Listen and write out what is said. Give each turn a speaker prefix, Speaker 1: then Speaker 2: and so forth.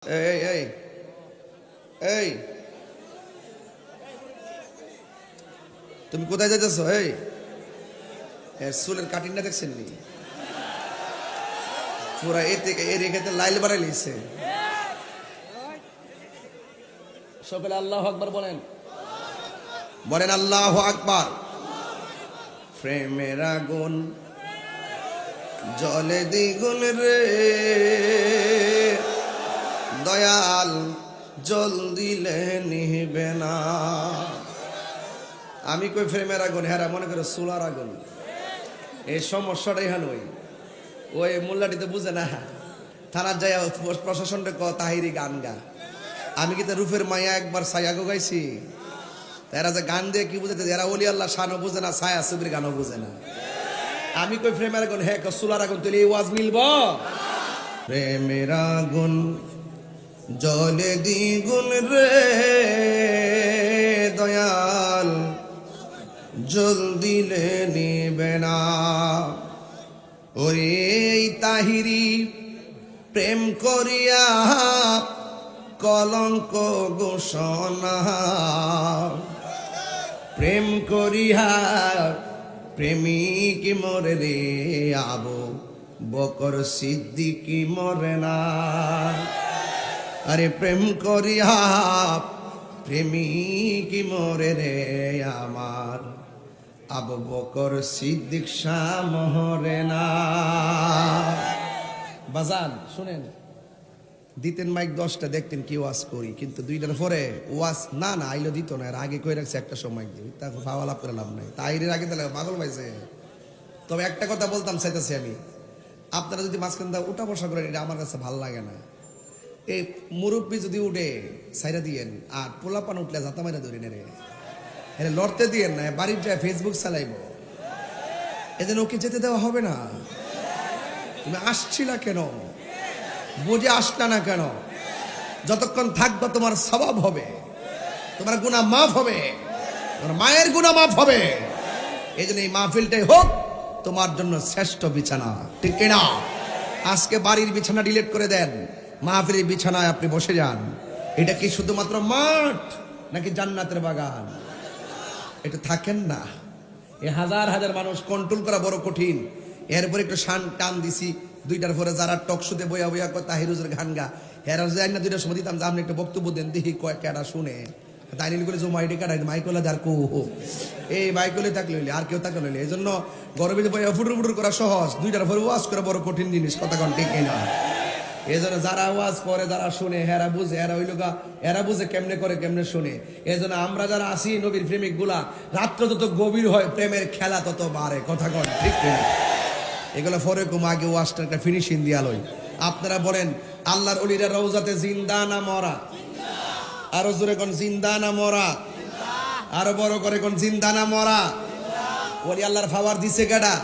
Speaker 1: এই এই এই তুমি কোথায় যাইতেছ? এই চুলের কাটিংটা দেখছেন নি? পুরা এ থেকে এর এখানে লাইল বাড়াই লিছে। সকলে আল্লাহু আকবার বলেন, বলেন আল্লাহু আকবার। প্রেমের আগুন জলে দ্বিগুণ রে দয়াল, জল দিলে নিবে না। আমি কই প্রেমের আগুন, হেরা মনে করে চুলার আগুন। এই সমস্যাটাই হান ওই মোল্লাটি তো বুঝে না। থানার যাই প্রশাসনটা তাহিরি গান গা। আমি কিন্তু রূপের মায়া একবার ছায়াগো গাইছি। এরা যে গান দিয়ে কি বুঝাতে, এরা ওলি আল্লাহ শানও বুঝে না, ছায়া সুবির গানও বুঝে না। আমি কই প্রেমের আগুন, হ্যাঁ চুলার আগুন, তুই এই ওয়াজ মিলব? প্রেমের আগুন জলে দ্বিগুণ রে দয়াল, জল দিলে নিবে না। ওরে তাহিরি প্রেম করিয়া কলঙ্ক ঘোষণা, প্রেম করিয়া প্রেমিক মরে রে আবু বকর সিদ্দিকি মরে না। আরে প্রেম করিয়া প্রেমিক মরে রে আমার আবু বকর সিদ্দিক শাহ মরে না। বাজান শুনেন, দিতেন মাইক 10টা, দেখতেন কি ওয়াজ করি, কিন্তু 2টার পরে ওয়াজ না আইলো দিত না। এর আগে কই রাখছে একটা সময় দিই, তাকে ফাওয়া লাভ করে লাভ নাই। তাইরের আগে তাহলে পাগল পাইছে। তবে একটা কথা বলতাম চাইতেছি আমি, আপনারা যদি মাঝখান দা উঠা বসা করেন, এটা আমার কাছে ভাল লাগে না। এই মুরব্বী যদি উঠে সাইরা দিয়েন, আর পোলাপান উঠলে জাতা মাইরা ধরেন রে, এটা লড়তে দিয়েন না। বাড়ির যায় ফেসবুক চালাইব, এজন্য ওকে যেতে দেওয়া হবে না। তুমি আসছিলা কেন? বুঝে আসলা না কেন? যতক্ষণ থাকবে তোমার স্বভাব হবে, তোমার গুনাহ মাফ হবে, তোমার মায়ের গুনাহ মাফ হবে। এই জন্য এই মাহফিলটাই হোক তোমার জন্য শ্রেষ্ঠ বিছানা, ঠিক কিনা? আজকে বাড়ির বিছানা ডিলিট করে দেন, মাহফিলের বিছানায় আপনি বসে যান। এটা কি শুধুমাত্র মাঠ নাকি জান্নাতের বাগান? এটা থাকেন না। এই হাজার হাজার মানুষ কন্ট্রোল করা বড় কঠিন। এরপর একটু শান টান দিছি, 2টার পরে যারা টকশুতে বইয়া বইয়া কয় তাহিরুজের গান গা, হেরা যাই না 2টার সময় দিতাম যে আপনি একটা বক্তব্য দেন, দেখি কয় কেডা শুনে। তাই নিল করে জমাইটি কাটাই মাইকলা আর কো এই মাইকলে থাকলে হইলে আর কেউ থাকলে হইলে। এই জন্য গরমে বইয়া ফুটুর ফুটুর করা সহজ, 2টার পরে ওয়াজ করা বড় কঠিন জিনিস। কথা কন ঠিক না? এই জন্য যারা ওয়াজ করে, যারা শুনে, হেরা বুঝে, এরা হইল গা, এরা বুঝে কেমনে করে কেমনে শুনে। এই জন্য আমরা যারা আসি নবীর প্রেমিক গুলা, রাত্র তত গভীর হয়, প্রেমের খেলা তত বাড়ে। কথা কন ঠিক কিনা? এগুলো পরে কম, আগে ওয়াজটা একটা ফিনিশিং দিয়া লই। আপনারা বলেন, আল্লাহর ওলিরা রওজাতে জিন্দা না মরা? আরো জোরে কোন জিন্দা না মরা? আরো বড় করে কোন জিন্দা না মরা? ওলি আল্লাহর ফাওয়ার দিছে কেডা?